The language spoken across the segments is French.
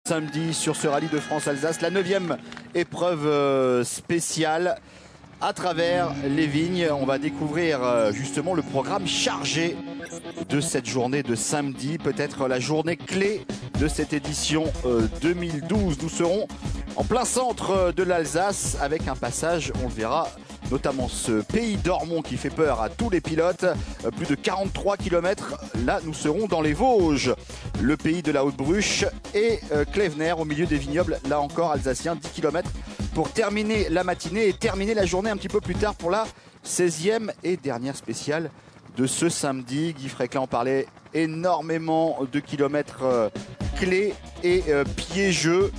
samedi sur ce rallye de France-Alsace, la 9e épreuve spéciale. À travers les vignes, on va découvrir justement le programme chargé de cette journée de samedi, peut-être la journée clé de cette édition 2012. Nous serons en plein centre de l'Alsace avec un passage, on le verra, notamment ce pays d'Ormont qui fait peur à tous les pilotes. Plus de 43 km, là nous serons dans les Vosges, le pays de la Haute-Bruche et Clevener au milieu des vignobles, là encore alsacien, 10 km pour terminer la matinée et terminer la journée un petit peu plus tard pour la 16e et dernière spéciale de ce samedi. Guy Fréquelin en parlait, énormément de kilomètres clés et piégeux.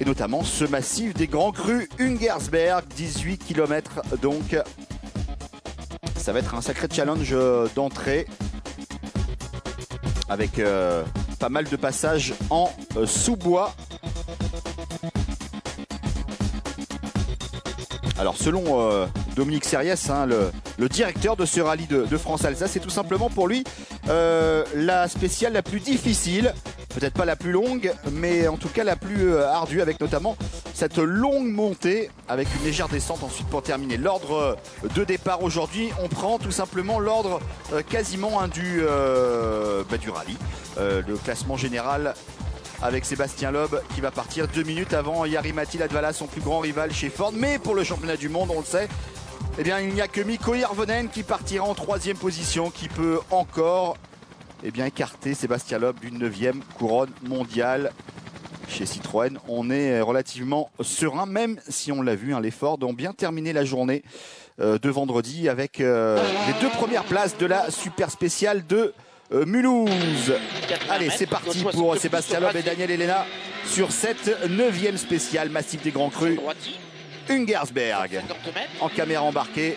Et notamment ce massif des Grands Crus Ungersberg, 18 km donc. Ça va être un sacré challenge d'entrée avec pas mal de passages en sous-bois. Alors selon Dominique Serriès, hein, le directeur de ce rallye de France-Alsace, c'est tout simplement pour lui la spéciale la plus difficile. Peut-être pas la plus longue, mais en tout cas la plus ardue, avec notamment cette longue montée avec une légère descente ensuite pour terminer. L'ordre de départ aujourd'hui, on prend tout simplement l'ordre quasiment du rallye. Le classement général avec Sébastien Loeb qui va partir 2 minutes avant Jari-Matti Latvala, son plus grand rival chez Ford. Mais pour le championnat du monde, on le sait, eh bien, il n'y a que Mikko Hirvonen qui partira en 3e position, qui peut encore écarter Sébastien Loeb d'une 9e couronne mondiale. Chez Citroën, on est relativement serein, même si on l'a vu, hein, les Ford ont bien terminé la journée de vendredi avec les 2 premières places de la super spéciale de Mulhouse. Allez, c'est parti pour Sébastien Loeb et Daniel Elena sur cette 9e spéciale massif des Grands Crus Ungersberg. En caméra embarquée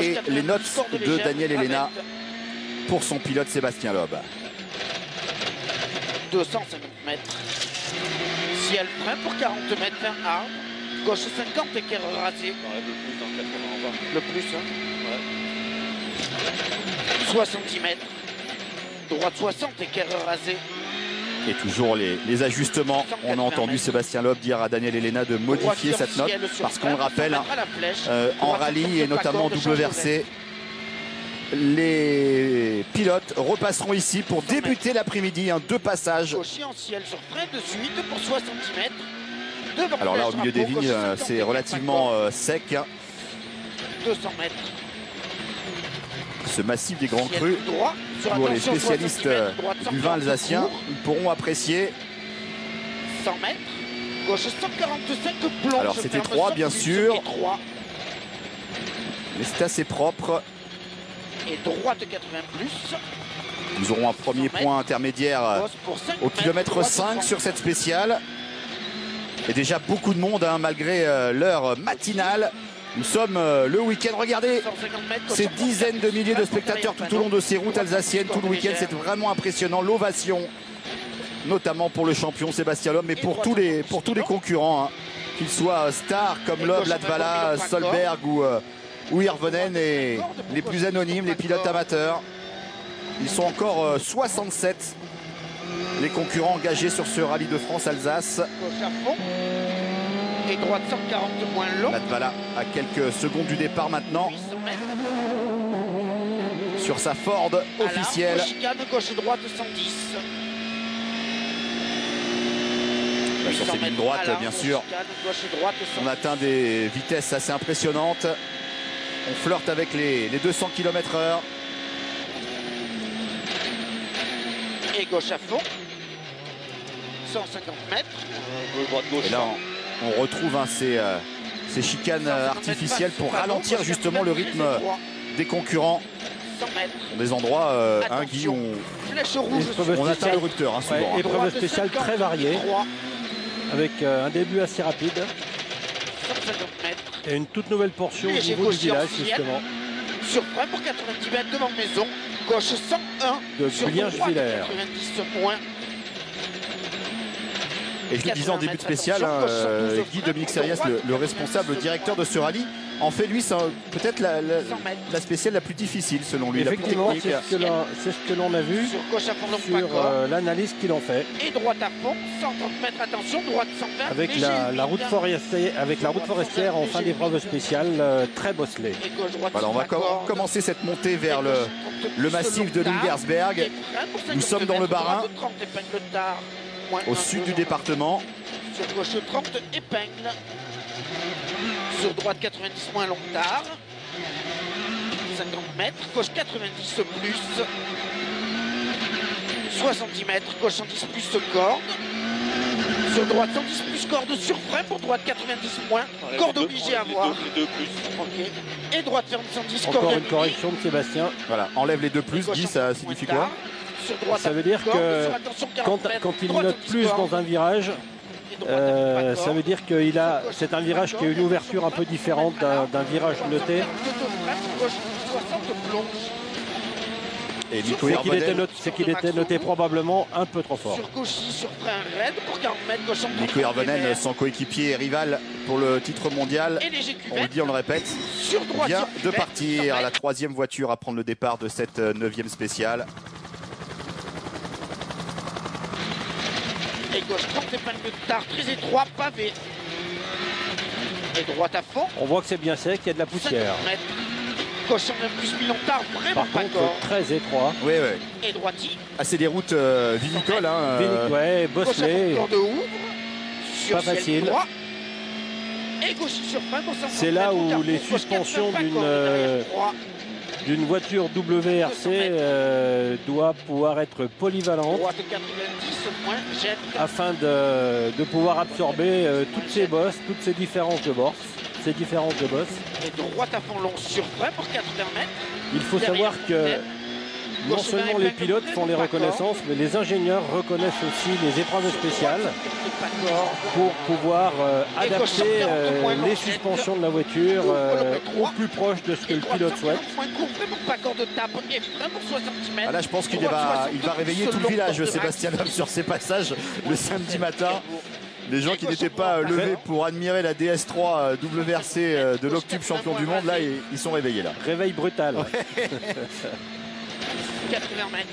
et les notes de Daniel Elena pour son pilote Sébastien Loeb. 250 mètres. Ciel frein pour 40 mètres, fin arbre. Gauche 50, équerre rasé. Le plus, hein. Ouais. 60 mètres. Droite 60, équerre rasé. Et toujours les ajustements. On a entendu Sébastien Loeb dire à Daniel Elena de modifier cette note parce qu'on le rappelle, hein, en rallye et notamment en double versé, les pilotes repasseront ici pour débuter l'après-midi, 2 passages. Alors là, au milieu des vignes, c'est relativement sec. 200 mètres. Ce massif des Grands Crus, pour les spécialistes du vin alsacien, ils pourront apprécier. 100 mètres. Gauche 145 plonge. Alors c'était 3 bien sûr, mais c'est assez propre. Et droite 80 plus. Nous aurons un premier point intermédiaire au kilomètre 5 sur cette spéciale. Et déjà beaucoup de monde, hein, malgré l'heure matinale. Nous sommes le week-end. Regardez ces dizaines de milliers de spectateurs tout au long de ces routes alsaciennes. Tout le week-end, c'est vraiment impressionnant. L'ovation, notamment pour le champion Sébastien Loeb, mais pour tous les concurrents, hein, qu'ils soient stars comme Loeb, Latvala, Solberg ou Hirvonen, et les plus anonymes, les pilotes amateurs. Ils sont encore 67, les concurrents engagés sur ce rallye de France-Alsace. Et droite 140 moins long. Latvala à quelques secondes du départ maintenant. Sur sa Ford officielle. Gauche-droite 110. Sur cette ligne droite, bien sûr, on atteint des vitesses assez impressionnantes. On flirte avec les 200 km/h. Et gauche à fond. 150 mètres. Et là, on retrouve, hein, ces chicanes artificielles pour ralentir justement le rythme des concurrents. Des endroits, Guy, on atteint le rupteur, hein, souvent. Ouais, épreuve spéciale très variée, avec un début assez rapide. Et une toute nouvelle portion au niveau du village, justement. Sur frein pour 90 mètres devant maison. Gauche 101. De Bulliens-Villers. Et je le disais en début de spécial, Guy Dominique Serriès, le responsable, le directeur de ce rallye, en fait lui peut-être la spéciale la plus difficile selon lui. Effectivement, c'est ce que l'on a vu sur gauche à fond, sur l'analyse qu'il en fait. Et droite à fond, 130 mètres, attention, droite 120. Avec la route forestière en fin d'épreuve spéciale, très bosselée. Voilà, on va commencer cette montée vers le massif de Lingersberg. Nous sommes dans le Bas-Rhin, au sud du département. Sur gauche 30 épingles. Sur droite 90 moins long tard. 50 mètres, gauche 90 plus. 70 mètres, gauche 110 plus corde. Sur droite 110 plus corde sur frein pour droite 90 moins. Corde obligée à voir. Okay. Et droite ferme 110 corde. Encore une correction de Sébastien. Voilà, enlève les 2 plus, Guy, ça signifie quoi? Ça veut dire que quand il note plus dans un virage, ça veut dire que c'est un virage qui a une ouverture un peu différente d'un virage noté. Et c'est qu'il était noté probablement un peu trop fort. Nico Hirvonen, son coéquipier et rival pour le titre mondial, on le dit, on le répète, vient de partir. La 3e voiture à prendre le départ de cette 9e spéciale. Et gauche 30 épingles de tard, très étroit, pavé. Et droite à fond. On voit que c'est bien sec, il y a de la poussière. Gauche 120 plus 1000 tard, vraiment par contre, très étroit. Oui, oui. Et droiti. Ah, c'est des routes vinicoles. Hein, ouais, bosselées. Pas facile. Droit. Et gauche sur frein, c'est là où les suspensions d'une voiture WRC doit pouvoir être polyvalente afin de pouvoir absorber toutes ces bosses, toutes ces différences de bosses. Et droite à fond long sur frein pour 80 mètres. Il faut savoir que non seulement les pilotes font les reconnaissances, mais les ingénieurs reconnaissent aussi les épreuves spéciales pour pouvoir adapter les suspensions de la voiture au plus proche de ce que le pilote souhaite. Ah là, je pense qu'il va réveiller tout le village, Sébastien Loeb, sur ses passages le samedi matin. Les gens qui n'étaient pas levés pour admirer la DS3 WRC de l'Octube champion du monde, là, ils sont réveillés là. Réveil brutal. Ouais. 80 mètres.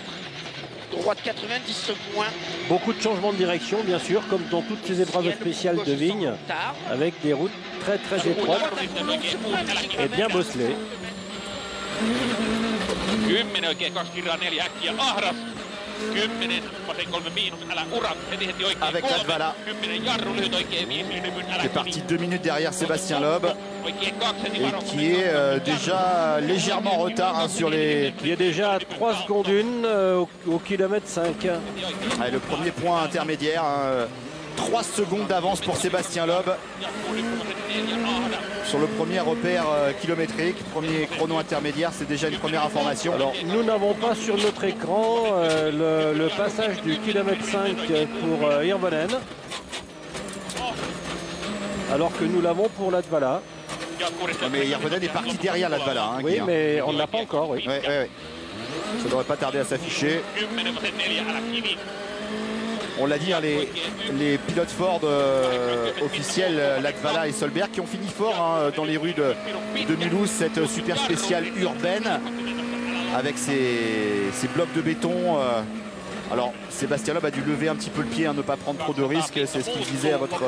Droite 90 moins. Beaucoup de changements de direction, bien sûr, comme dans toutes ces épreuves spéciales de vigne, avec des routes très très étroites et bien bosselées. Avec Latvala qui est parti 2 minutes derrière Sébastien Loeb et qui est déjà légèrement en retard sur les... Il y a déjà 3 secondes 1 au kilomètre 5. Allez, le premier point intermédiaire, 3 secondes d'avance pour Sébastien Loeb sur le premier repère kilométrique, premier chrono intermédiaire. C'est déjà une première information. Alors nous n'avons pas sur notre écran le passage du kilomètre 5 pour Hirvonen, alors que nous l'avons pour Latvala. Mais Hirvonen est parti derrière Latvala. Hein, oui, mais on ne l'a pas encore. Oui. Ouais. Ça ne devrait pas tarder à s'afficher. On l'a dit, hein, les pilotes Ford officiels, Latvala et Solberg, qui ont fini fort hein, dans les rues de Mulhouse, cette super spéciale urbaine avec ces blocs de béton. Alors Sébastien Loeb a dû lever un petit peu le pied, hein, ne pas prendre trop de risques, c'est ce qu'il disait à votre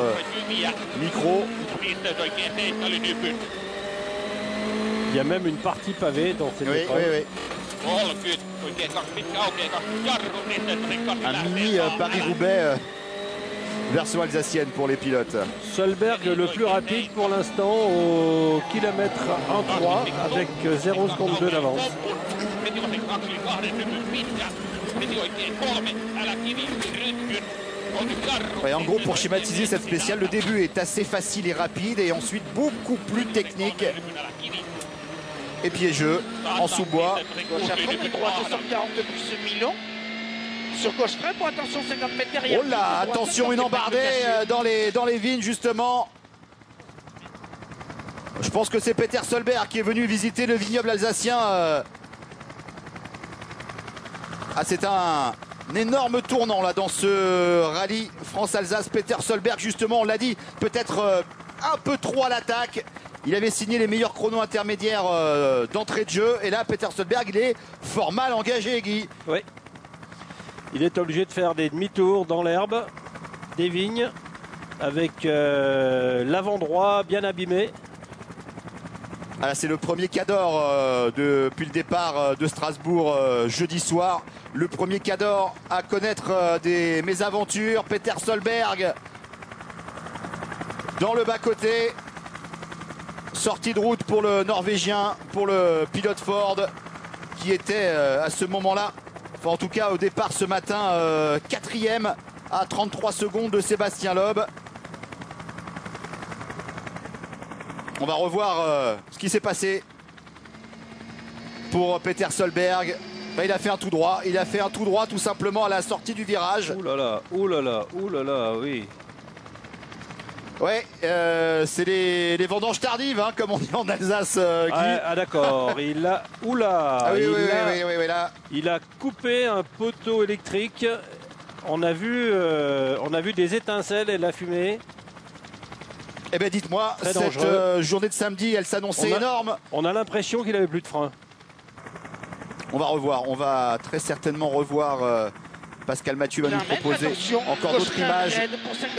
micro. Il y a même une partie pavée dans cette épreuve. Oui. Un mini Paris-Roubaix version alsacienne pour les pilotes. Solberg le plus rapide pour l'instant au kilomètre 1,3 avec 0 seconde 2 d'avance. Ouais, en gros, pour schématiser cette spéciale, le début est assez facile et rapide et ensuite beaucoup plus technique et piégeux en sous-bois. Gauche à fond, droite 240 plus Milon. Sur gauche frein pour attention 50 mètres derrière. Oh là, attention, une embardée dans les vignes justement. Je pense que c'est Peter Solberg qui est venu visiter le vignoble alsacien. Ah, c'est un énorme tournant là dans ce rallye France-Alsace. Peter Solberg justement, on l'a dit, peut-être un peu trop à l'attaque. Il avait signé les meilleurs chronos intermédiaires d'entrée de jeu. Et là, Peter Solberg, il est fort mal engagé, Guy. Oui. Il est obligé de faire des demi-tours dans l'herbe, des vignes, avec l'avant droit bien abîmé. Ah, c'est le premier Cador depuis le départ de Strasbourg jeudi soir. Le premier Cador à connaître des mésaventures. Peter Solberg dans le bas-côté. Sortie de route pour le Norvégien, pour le pilote Ford, qui était à ce moment-là, enfin en tout cas au départ ce matin, 4e à 33 secondes de Sébastien Loeb. On va revoir ce qui s'est passé pour Peter Solberg. Ben, il a fait un tout droit. Il a fait un tout droit tout simplement à la sortie du virage. Ouh là là, ouh là là, ouh là là, oui. Ouais, c'est les vendanges tardives, hein, comme on dit en Alsace, Guy. Ah d'accord, il a... Oula, ah, oui, là. Il a coupé un poteau électrique. On a vu des étincelles et de la fumée. Eh bien dites-moi, Très cette journée de samedi, elle s'annonçait énorme. On a l'impression qu'il avait plus de frein. On va revoir, on va très certainement revoir. Pascal Mathieu va nous proposer encore d'autres images,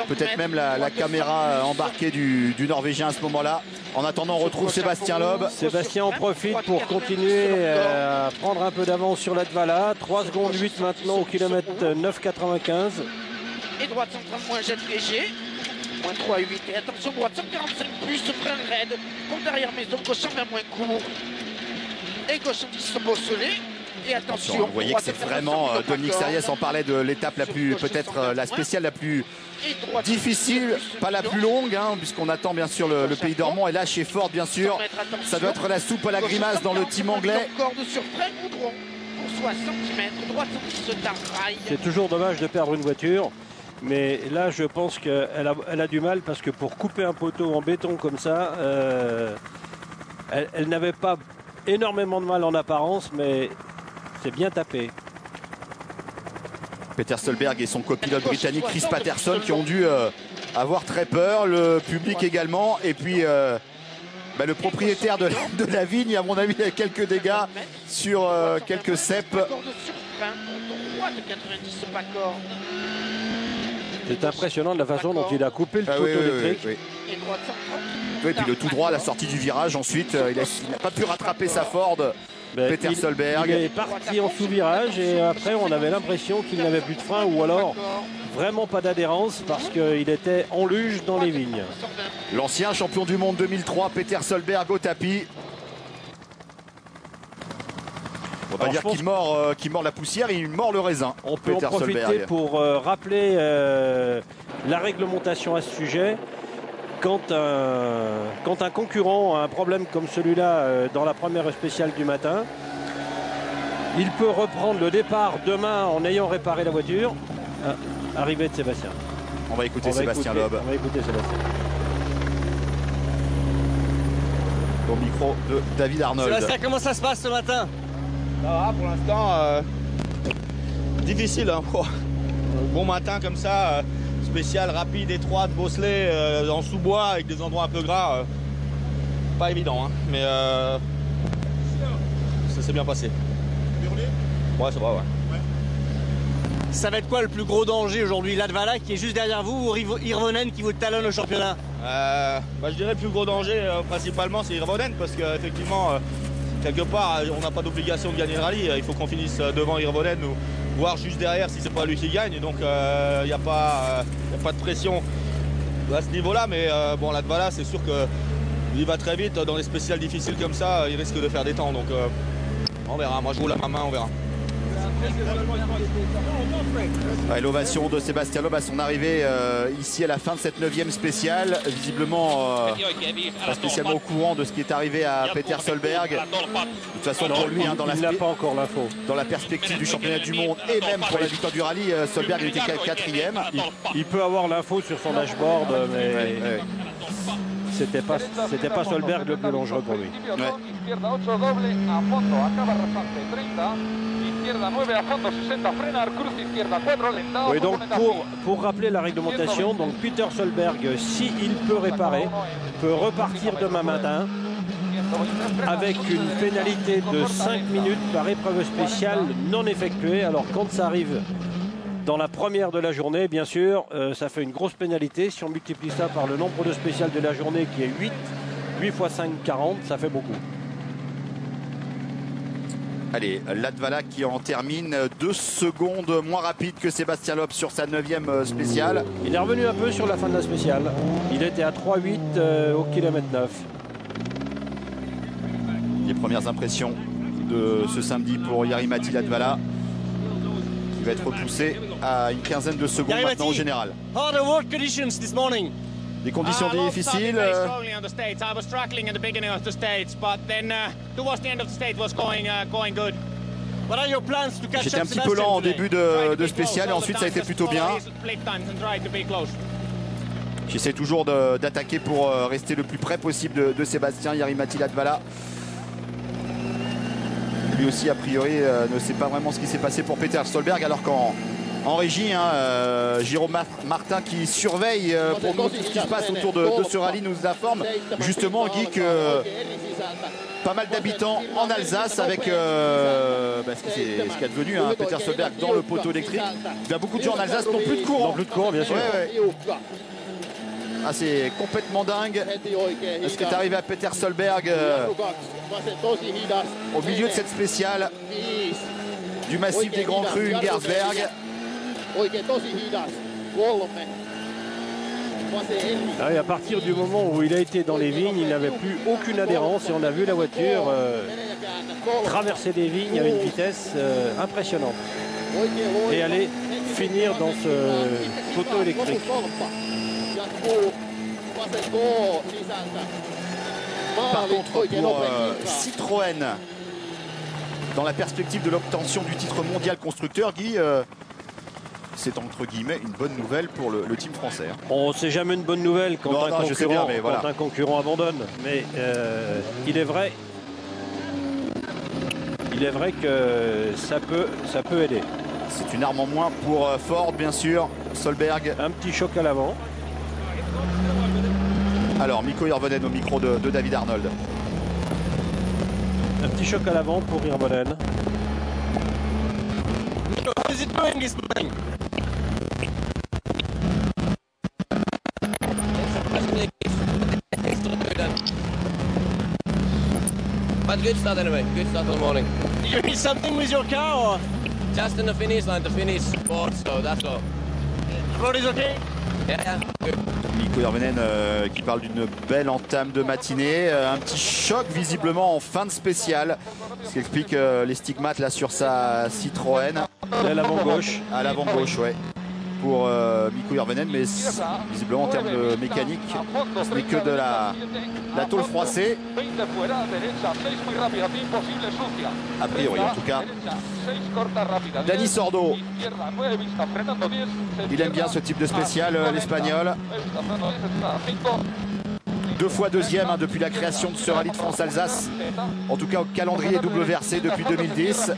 peut-être même la caméra embarquée du Norvégien à ce moment-là. En attendant, on retrouve Sébastien Loeb. Sébastien en profite pour continuer à prendre un peu d'avance sur Latvala. 3 secondes 8 maintenant au kilomètre 9,95. Et droite 130 moins jet léger. Moins 3,8. Et attention, droite 145 plus, frein raide. Compte derrière maison, gauche 120 moins court. Et gauche 110 bosselé. Et attention, vous voyez que c'est vraiment, Dominique Serriès en parlait de l'étape la plus, peut-être la spéciale la plus difficile, pas la plus longue, hein, puisqu'on attend bien sûr le Pays Dormant. Et là, chez Ford, bien sûr, ça doit être la soupe à la grimace dans le team anglais. C'est toujours dommage de perdre une voiture. Mais là, je pense qu'elle a du mal parce que pour couper un poteau en béton comme ça, elle n'avait pas énormément de mal en apparence, mais c'est bien tapé. Peter Solberg et son copilote britannique Chris Patterson qui ont dû avoir très peur, le public également. Et puis le propriétaire de la vigne, à mon avis, il y a quelques dégâts sur quelques cèpes. C'est impressionnant de la façon dont il a coupé le poteau électrique. Oui. Et puis le tout droit à la sortie du virage. Ensuite, il n'a pas pu rattraper sa Ford. Peter Solberg. Il est parti en sous-virage et après on avait l'impression qu'il n'avait plus de frein ou alors vraiment pas d'adhérence parce qu'il était en luge dans les vignes. L'ancien champion du monde 2003, Peter Solberg au tapis. On va pas dire qu'il mord la poussière, il mord le raisin. On peut Peter en profiter Solberg. pour rappeler la réglementation à ce sujet. Quand un concurrent a un problème comme celui-là dans la première spéciale du matin, il peut reprendre le départ demain en ayant réparé la voiture. Arrivée de Sébastien. On va écouter Sébastien Loeb. On va écouter Sébastien. Au micro de David Arnold. Sébastien, comment ça se passe ce matin? Ça va pour l'instant. Difficile. Hein, bon matin comme ça. Spécial, rapide, étroite, bosselée, en sous-bois avec des endroits un peu gras. Pas évident, hein, mais ça s'est bien passé. Ouais, ça va, ouais. Ça va être quoi le plus gros danger aujourd'hui? Latvala qui est juste derrière vous ou Hirvonen qui vous talonne au championnat? Je dirais le plus gros danger principalement c'est Hirvonen parce qu'effectivement quelque part on n'a pas d'obligation de gagner le rallye. Il faut qu'on finisse devant Hirvonen ou voir juste derrière si c'est pas lui qui gagne. Donc il n'y a pas de pression à ce niveau-là. Mais bon, Latvala c'est sûr qu'il va très vite dans les spéciales difficiles comme ça. Il risque de faire des temps. Donc on verra. Moi je roule à ma main, on verra. Ouais, l'ovation de Sébastien Loeb à son arrivée ici à la fin de cette 9e spéciale. Visiblement pas spécialement au courant de ce qui est arrivé à Peter Solberg. De toute façon pour lui, hein, il n'a pas encore l'info. Dans la perspective du championnat du monde et même pour la victoire du rallye, Solberg était 4e. Il peut avoir l'info sur son dashboard, mais c'était pas Solberg le plus dangereux pour lui. Ouais. Oui, donc pour rappeler la réglementation, donc Peter Solberg, s'il peut réparer, peut repartir demain matin avec une pénalité de 5 minutes par épreuve spéciale non effectuée. Alors quand ça arrive dans la première de la journée, bien sûr, ça fait une grosse pénalité. Si on multiplie ça par le nombre de spéciales de la journée qui est 8 x 5, 40, ça fait beaucoup. Allez, Latvala qui en termine 2 secondes moins rapide que Sébastien Loeb sur sa 9e spéciale. Il est revenu un peu sur la fin de la spéciale. Il était à 3,8 au kilomètre 9. Les premières impressions de ce samedi pour Jari-Matti Latvala, qui va être repoussé à une quinzaine de secondes maintenant au général. Des conditions difficiles. J'étais un petit peu lent en début de spécial et ensuite ça a été plutôt bien. J'essaie toujours d'attaquer pour rester le plus près possible de Sébastien Jari-Matti Latvala. Lui aussi a priori ne sait pas vraiment ce qui s'est passé pour Peter Solberg, alors qu'en régie, Jérôme Martin qui surveille pour nous tout ce qui se passe autour de ce rallye nous informe justement, Guy, que pas mal d'habitants en Alsace avec ce qui est devenu Peter Solberg dans le poteau électrique. Il y a beaucoup de gens en Alsace n'ont plus de courant. Plus de courant, bien sûr. Ouais. Ah, c'est complètement dingue ce qui est arrivé à Peter Solberg au milieu de cette spéciale du massif des Grands Crus Ungersberg. Ah, et à partir du moment où il a été dans les vignes, il n'avait plus aucune adhérence et on a vu la voiture traverser les vignes à une vitesse impressionnante et aller finir dans ce poteau électrique. Par contre, pour Citroën, dans la perspective de l'obtention du titre mondial constructeur, Guy, c'est entre guillemets une bonne nouvelle pour le team français. On ne sait jamais une bonne nouvelle quand, un concurrent abandonne, mais il est vrai que ça peut aider. C'est une arme en moins pour Ford, bien sûr. Solberg. Un petit choc à l'avant. Alors, Mikko Hirvonen au micro de David Arnold. Un petit choc à l'avant pour Hirvonen. But good start anyway. Good start in the morning. You need something with your car or? Just in the finish line, the finish board, so that's all. The road is okay? Yeah, good. Mikko Hirvonen qui parle d'une belle entame de matinée. Un petit choc visiblement en fin de spéciale. Ce qui explique les stigmates là sur sa Citroën. À l'avant gauche. À l'avant gauche, ouais. Pour Mikko Hirvonen, mais visiblement en termes de mécanique, ce n'est que de la tôle froissée. A priori, en tout cas. Dani Sordo, il aime bien ce type de spécial, l'Espagnol. 2 fois deuxième depuis la création de ce rallye de France-Alsace. En tout cas au calendrier double versé depuis 2010.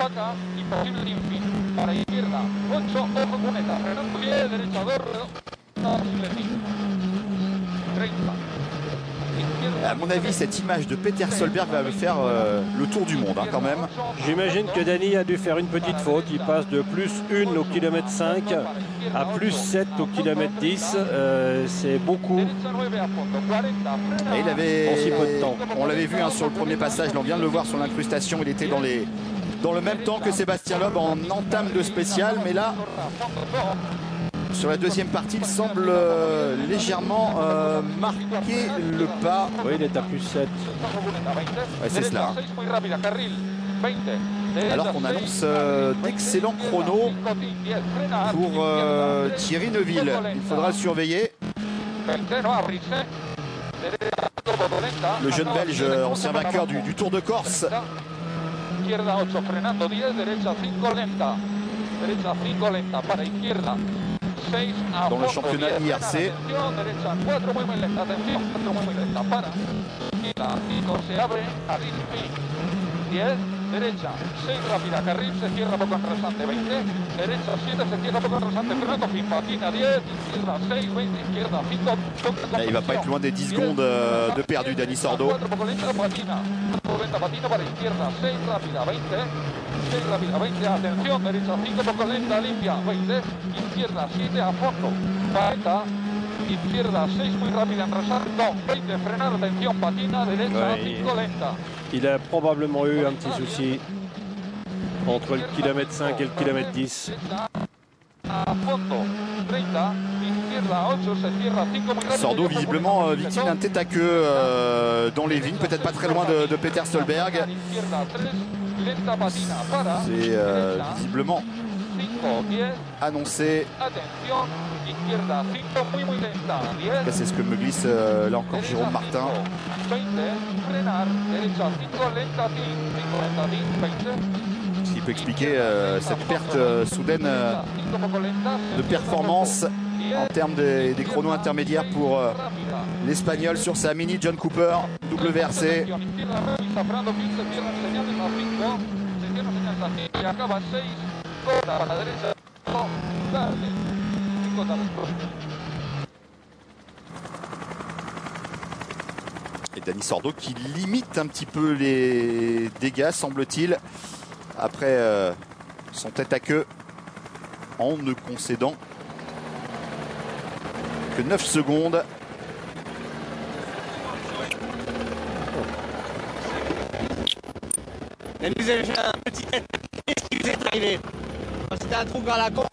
À mon avis, cette image de Peter Solberg va faire le tour du monde quand même. J'imagine que Dani a dû faire une petite faute. Il passe de +1 au kilomètre 5 à +7 au kilomètre 10. C'est beaucoup. Et il avait, en si peu de temps. On l'avait vu sur le premier passage, on vient de le voir sur l'incrustation. Il était dans le même temps que Sébastien Loeb en entame de spécial. Mais là, sur la deuxième partie, il semble légèrement marquer le pas. Oui, il est à +7. Ouais, c'est cela. Alors qu'on annonce d'excellents chronos pour Thierry Neuville. Il faudra le surveiller. Le jeune Belge, ancien vainqueur du Tour de Corse. Dans le championnat IRC. derecha 6 rápida, carril se cierra poco en rasante 20, derecha 7 se cierra poco en rasante, freno fin, patina 10, izquierda 6, 20, izquierda 5. Là, il va pas être loin des 10 secondes de perdu, Dani Sordo. 4 poco lenta, patina, 90 patina para izquierda 6 rápida 20, 6 rápida 20, atención, derecha 5 poco lenta, limpia 20, izquierda 7 a fondo 40. Izquierda 6 muy rápida en rasante, 20, frenar, atención, patina, derecha 5 lenta. Il a probablement eu un petit souci entre le kilomètre 5 et le kilomètre 10. Sordo visiblement victime d'un tête à queue dans les vignes, peut-être pas très loin de Peter Solberg. C'est visiblement annoncé. C'est ce que me glisse là encore Jérôme Martin. Ce qui peut expliquer cette perte soudaine de performance en termes des chronos intermédiaires pour l'Espagnol sur sa Mini John Cooper WRC. Et Dani Sordo qui limite un petit peu les dégâts, semble-t-il, après son tête à queue, en ne concédant que 9 secondes. Et vous avez fait un petit tête. Qu'est-ce qui vous est arrivé? C'était un trou à la con,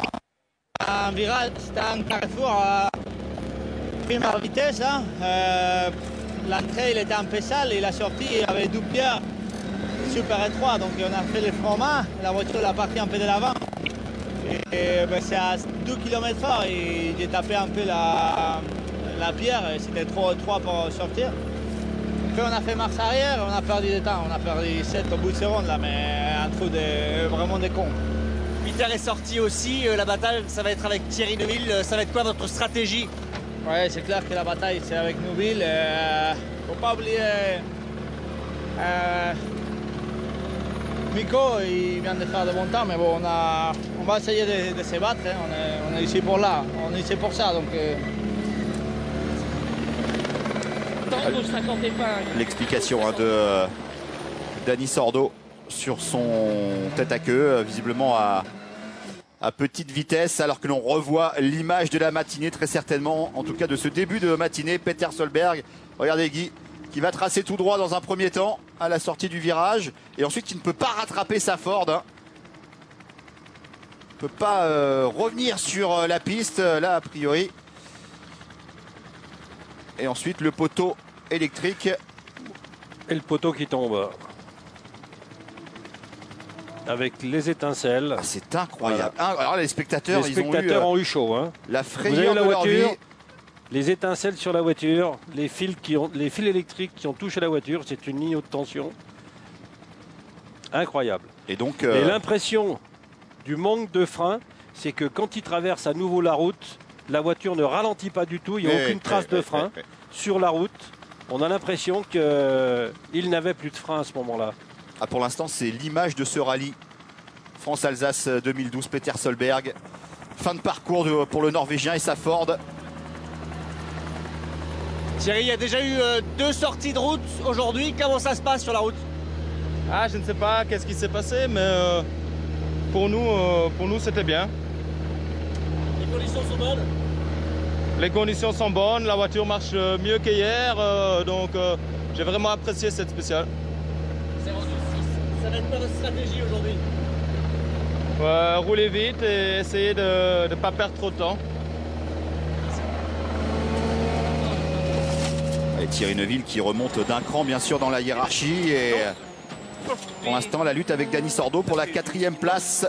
un virage, c'était un carrefour à première vitesse. Hein. L'entrée il était un peu sale et la sortie il y avait 2 pierres super étroits. Donc on a fait le front-main, la voiture est partie un peu de l'avant. Et ben, c'est à 2 km/h et j'ai tapé un peu la pierre et c'était trop étroit pour sortir. Puis on a fait marche arrière, on a perdu du temps, on a perdu 7 au bout de seconde là, mais un trou vraiment de con. Peter est sorti aussi, la bataille ça va être avec Thierry Neuville, ça va être quoi votre stratégie? Ouais, c'est clair que la bataille c'est avec Neuville. Faut pas oublier Miko, il vient de faire de bon temps, mais bon, on va essayer de se battre, hein. On est ici pour là, on est ici pour ça. Donc, l'explication de Dani Sordo sur son tête à queue, visiblement à petite vitesse, alors que l'on revoit l'image de la matinée, très certainement, en tout cas de ce début de matinée. Peter Solberg, regardez Guy, qui va tracer tout droit dans un premier temps à la sortie du virage, et ensuite qui ne peut pas rattraper sa Ford. Hein. Il ne peut pas revenir sur la piste, là a priori. Et ensuite le poteau électrique. Et le poteau qui tombe. Avec les étincelles. Ah, c'est incroyable. Voilà. Alors les spectateurs, ont eu chaud. Hein. La frayeur de leur vie. Les étincelles sur la voiture, les fils électriques qui ont touché la voiture, c'est une ligne haute tension. Incroyable. Et donc et l'impression du manque de frein, c'est que quand il traverse à nouveau la route, la voiture ne ralentit pas du tout, il n'y a aucune trace de frein sur la route. On a l'impression qu'il n'avait plus de frein à ce moment-là. Ah, pour l'instant, c'est l'image de ce rallye France-Alsace 2012, Peter Solberg. Fin de parcours pour le Norvégien et sa Ford. Thierry, il y a déjà eu 2 sorties de route aujourd'hui. Comment ça se passe sur la route? Ah, je ne sais pas qu'est-ce qui s'est passé, mais pour nous c'était bien. Les conditions sont bonnes? Les conditions sont bonnes, la voiture marche mieux qu'hier, donc j'ai vraiment apprécié cette spéciale. Ça va être quoi votre stratégie aujourd'hui? Rouler vite et essayer de ne pas perdre trop de temps. Et Thierry Neuville qui remonte d'un cran bien sûr dans la hiérarchie, et pour l'instant la lutte avec Dani Sordo pour la 4e place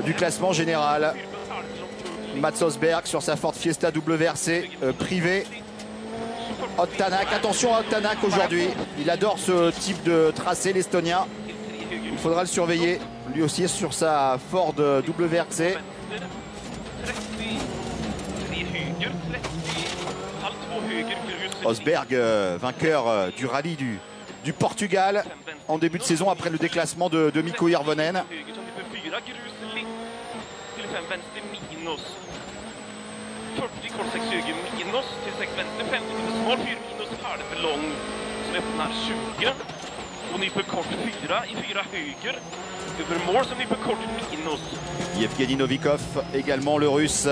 du classement général. Mats Osberg sur sa Ford Fiesta WRC privée. Ott Tänak, attention à Ott Tänak aujourd'hui, il adore ce type de tracé, l'Estonien. Il faudra le surveiller lui aussi sur sa Ford WRC. Osberg, vainqueur du rallye du du Portugal en début de saison après le déclassement de Mikko Hirvonen. Yevgeny Novikov, également le russe,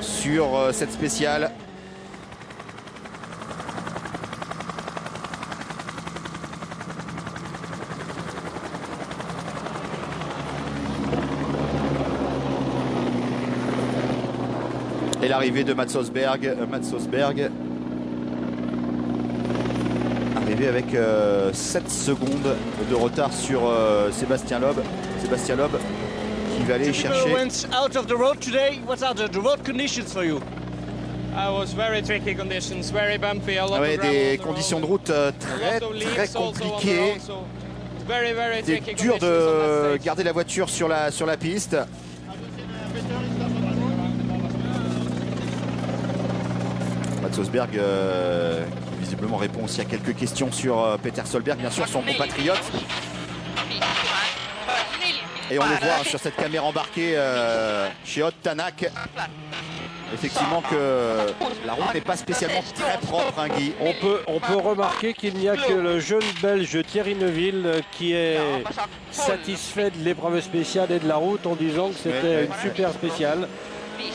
sur cette spéciale. Et l'arrivée de Mats Østberg. Arrivé avec 7 secondes de retard sur Sébastien Loeb. Sébastien Loeb qui va aller chercher. Out of the road today. What are the road conditions for you? I was very tricky conditions, very bumpy, a lot ouais, of des conditions de route très compliquées. C'est dur de garder la voiture sur la piste. Mats Østberg qui visiblement répond aussi à quelques questions sur Peter Solberg, bien sûr son compatriote. Et on le voit sur cette caméra embarquée chez Ott Tanak. Effectivement que la route n'est pas spécialement très propre, hein, Guy. On peut remarquer qu'il n'y a que le jeune Belge Thierry Neuville qui est satisfait de l'épreuve spéciale et de la route en disant que c'était une super spéciale.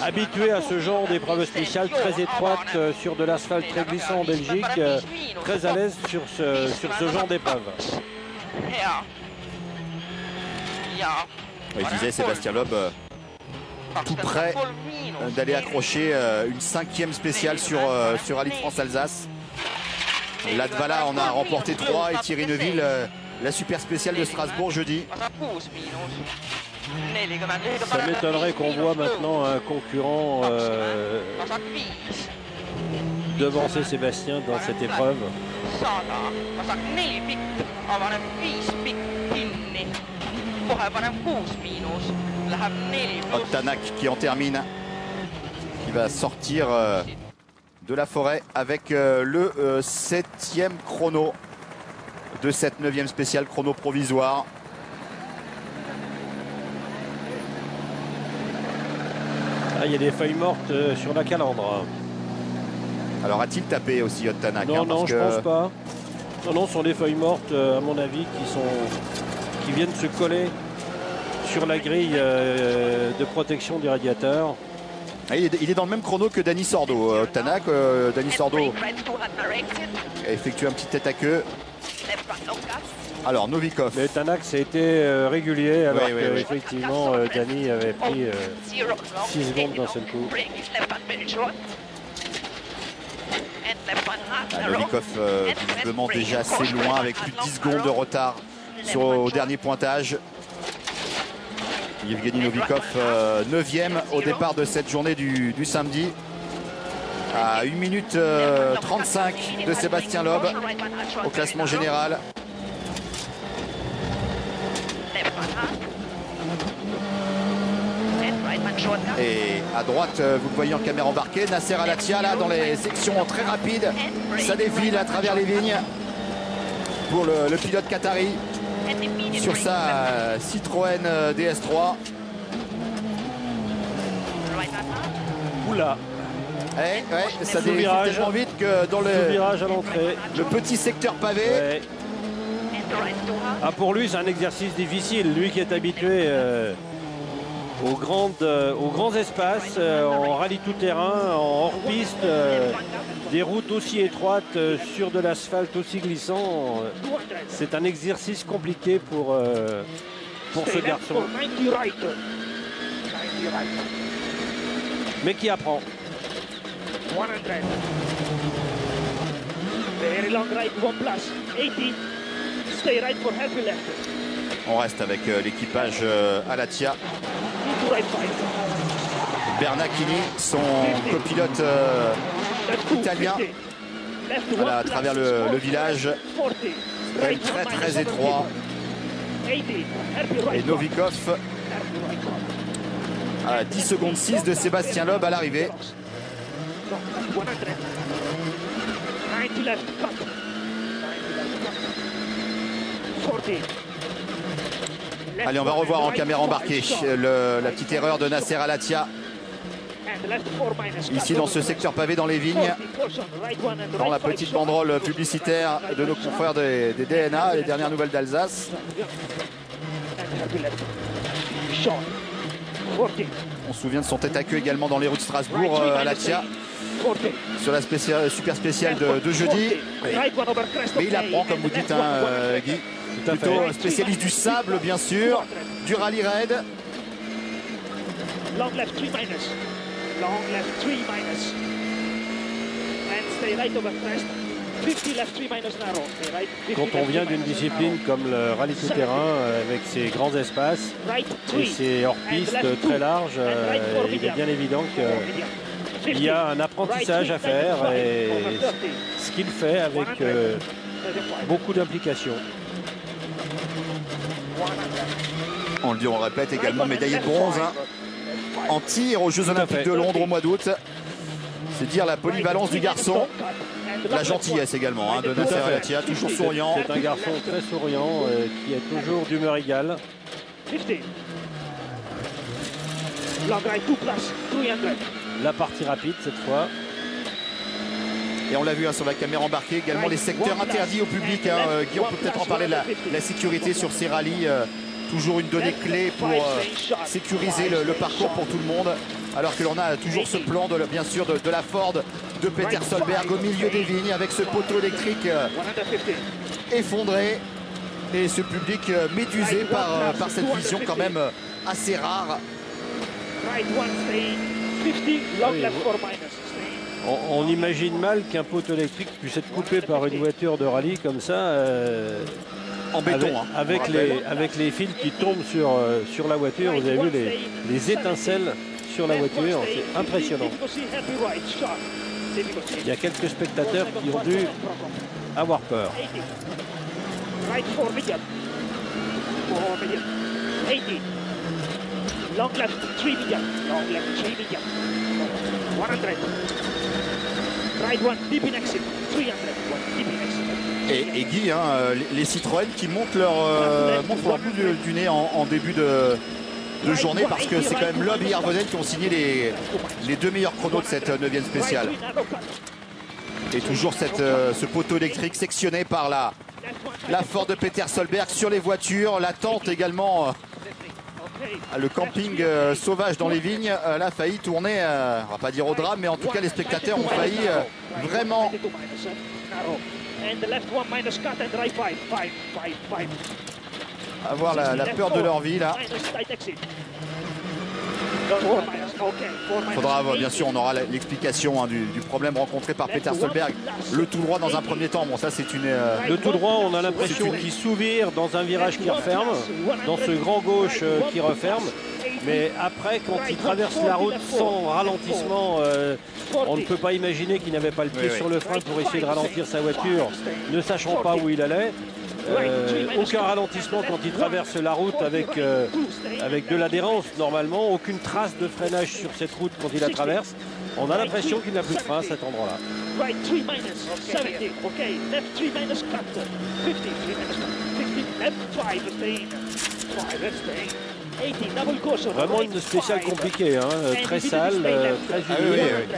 Habitué à ce genre d'épreuve spéciale très étroite sur de l'asphalte très glissant en Belgique, très à l'aise sur ce genre d'épreuve. Je disais Sébastien Loeb tout près d'aller accrocher une 5e spéciale sur Rallye de France-Alsace. Latvala en a remporté 3 et Thierry Neuville la super spéciale de Strasbourg jeudi. Ça m'étonnerait qu'on voit maintenant un concurrent devancer Sébastien dans cette épreuve. Ott Tanak qui en termine, qui va sortir de la forêt avec le 7e chrono de cette 9e spéciale, chrono provisoire. Ah, il y a des feuilles mortes sur la calandre. Alors a-t-il tapé aussi Ott Tanak? Non, non, je pense pas. Non, non, ce sont des feuilles mortes, à mon avis, qui viennent se coller sur la grille de protection du radiateur. Ah, il est dans le même chrono que Dani Sordo. Ott Tanak, Dani Sordo a effectué un petit tête à queue. Alors Novikov. Mais Tanak, ça a été régulier, alors qu'effectivement Dani avait pris 6 secondes d'un seul coup. Novikov visiblement déjà assez loin avec plus de 10 secondes de retard au dernier pointage. Yevgeny Novikov 9e au départ de cette journée du samedi. À 1 minute 35 de Sébastien Loeb au classement général. Et à droite, vous le voyez en caméra embarquée, Nasser Al-Attiyah là dans les sections très rapides. Ça défile à travers les vignes pour le pilote qatari sur sa Citroën DS3. Oula. Ça défile tellement vite que dans le virage à l'entrée, le petit secteur pavé. Ouais. Ah, pour lui, c'est un exercice difficile. Lui qui est habitué aux grands espaces, en rallye tout-terrain, en hors-piste, des routes aussi étroites sur de l'asphalte aussi glissant. C'est un exercice compliqué pour ce garçon. Mais qui apprend. On reste avec l'équipage Al-Attiyah. Bernacchini, son copilote italien, à travers le village, très très étroit. Et Novikov à 10 secondes 6 de Sébastien Loeb à l'arrivée. Allez, on va revoir en caméra embarquée la petite erreur de Nasser Al-Attiyah. Ici dans ce secteur pavé dans les vignes, dans la petite banderole publicitaire de nos confrères des DNA, les dernières nouvelles d'Alsace. On se souvient de son tête à queue également dans les rues de Strasbourg, Al-Attiyah, sur la super spéciale de jeudi. Mais il apprend, comme vous dites, hein, Guy, plutôt spécialiste du sable, bien sûr, du rallye raid. Long left 3 minus. Long left 3 minus. And stay right over crest. 50 left 3 minus narrow. Stay right. Quand on vient d'une discipline comme le rallye tout-terrain, avec ses grands espaces et ses hors-pistes très larges, il est bien évident qu'il y a un apprentissage à faire et ce qu'il fait avec beaucoup d'implication. On le dit, on le répète, également médaillé de bronze hein, en tir aux Jeux Olympiques de Londres au mois d'août. C'est dire la polyvalence du garçon, la gentillesse également hein, de Nasser Al-Attiyah, toujours souriant. C'est un garçon très souriant qui est toujours d'humeur égale. La partie rapide cette fois. Et on l'a vu hein, sur la caméra embarquée, également les secteurs interdits au public. Hein, Guy, on peut peut-être en parler de la sécurité sur ces rallyes. Toujours une donnée clé pour sécuriser le parcours pour tout le monde. Alors que l'on a toujours ce plan, bien sûr, de la Ford de Peter Solberg au milieu des vignes avec ce poteau électrique effondré. Et ce public médusé par cette vision quand même assez rare. On imagine mal qu'un poteau électrique puisse être coupé par une voiture de rallye comme ça. En béton. Avec les fils qui tombent sur la voiture. Vous avez vu les étincelles sur la voiture. C'est impressionnant. Il y a quelques spectateurs qui ont dû avoir peur. Long left 3 medium. Long left 3 medium. 100. Right one deep in exit. 300. One deep in exit. Et Guy, hein, les Citroën qui montent leur bout du nez en début de journée parce que c'est quand même Loeb et Hirvonen qui ont signé les deux meilleurs chronos de cette 9e spéciale. Et toujours ce poteau électrique sectionné par la Ford de Peter Solberg sur les voitures, la tente également. Le camping sauvage dans les vignes, là, a failli tourner, on va pas dire au drame, mais en tout cas les spectateurs ont failli vraiment avoir la peur de leur vie là. Faudra, bien sûr, on aura l'explication hein, du problème rencontré par Peter Solberg. Le tout droit dans un premier temps. Bon, ça c'est une. Le tout droit, on a l'impression qu'il s'ouvre dans un virage qui referme, dans ce grand gauche qui referme. Mais après, quand il traverse la route sans ralentissement, on ne peut pas imaginer qu'il n'avait pas le pied sur le frein pour essayer de ralentir sa voiture, ne sachant pas où il allait. Aucun ralentissement quand il traverse la route avec de l'adhérence normalement, aucune trace de freinage sur cette route quand il la traverse. On a l'impression qu'il n'a plus de frein à cet endroit-là. Vraiment une spéciale compliquée, hein, très sale, très humide.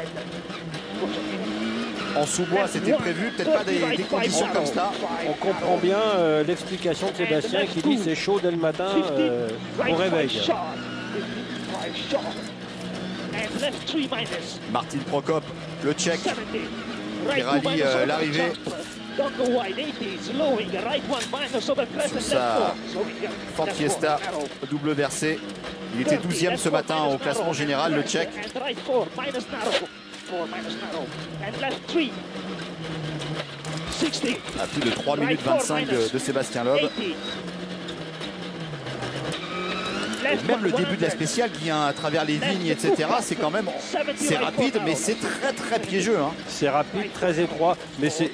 En sous-bois, c'était prévu, peut-être pas des conditions comme ça. On comprend bien l'explication de Sébastien qui dit c'est chaud dès le matin au réveil. Martin Prokop, le Tchèque, qui rallie l'arrivée sur sa Ford Fiesta double versée. Il était 12e ce matin au classement général, le Tchèque. À plus de 3 minutes 25 de Sébastien Loeb. Et même le début de la spéciale qui vient à travers les vignes, etc. C'est quand même rapide, mais c'est très piégeux. Hein. C'est rapide, très étroit, mais c'est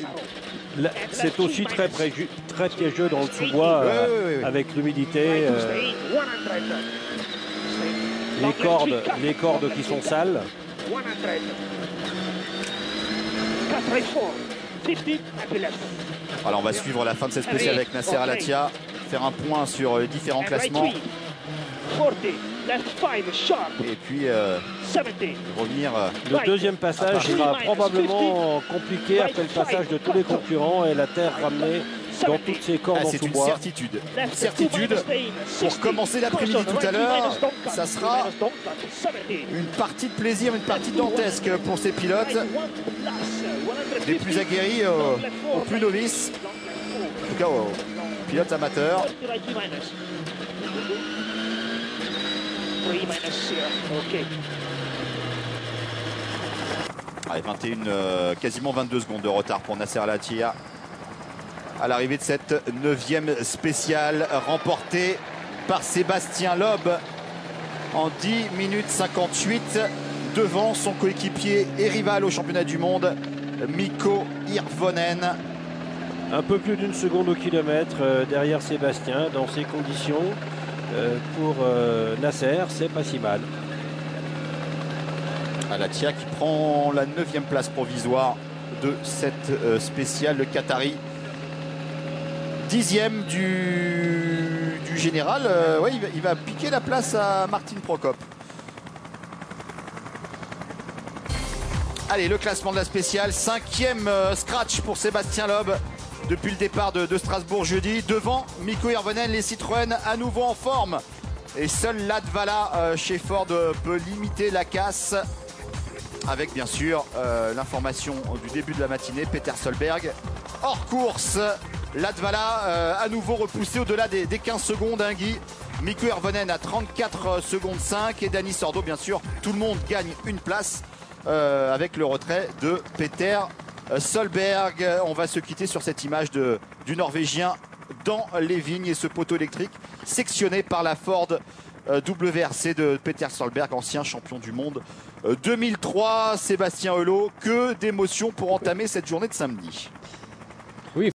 aussi très piégeux dans le sous-bois avec l'humidité. Les cordes qui sont sales. Alors on va suivre la fin de cette spéciale avec Nasser Al-Attiyah. faire un point sur les différents classements. Et puis revenir. Le deuxième passage sera probablement compliqué après le passage de tous les concurrents et la terre ramenée dans toutes ces cordes en c'est une sous-bois. certitude. Une certitude pour commencer l'après-midi tout à l'heure. Ça sera une partie de plaisir, une partie dantesque pour ces pilotes. Des plus aguerris aux plus novices. En tout cas aux pilotes amateurs. Allez, 21, quasiment 22 secondes de retard pour Nasser Al-Attiyah à l'arrivée de cette 9e spéciale remportée par Sébastien Loeb en 10 minutes 58 devant son coéquipier et rival au championnat du monde, Mikko Hirvonen. Un peu plus d'une seconde au kilomètre derrière Sébastien dans ces conditions. Pour Nasser, c'est pas si mal. Al-Attiyah qui prend la 9e place provisoire de cette spéciale, le Qatari. 10e du général. Ouais, il va piquer la place à Martin Prokop. Allez, le classement de la spéciale. 5e scratch pour Sébastien Loeb depuis le départ de Strasbourg jeudi. Devant Mikko Hirvonen, les Citroën à nouveau en forme. Et seul Latvala chez Ford peut limiter la casse. Avec bien sûr l'information du début de la matinée, Peter Solberg hors course. Latvala à nouveau repoussé au-delà des 15 secondes, hein, Guy. Mikko Hirvonen à 34 secondes 5 et Dani Sordo, bien sûr, tout le monde gagne une place avec le retrait de Peter Solberg. On va se quitter sur cette image du Norvégien dans les vignes et ce poteau électrique sectionné par la Ford WRC de Peter Solberg, ancien champion du monde 2003. Sébastien Hullot, que d'émotions pour entamer cette journée de samedi.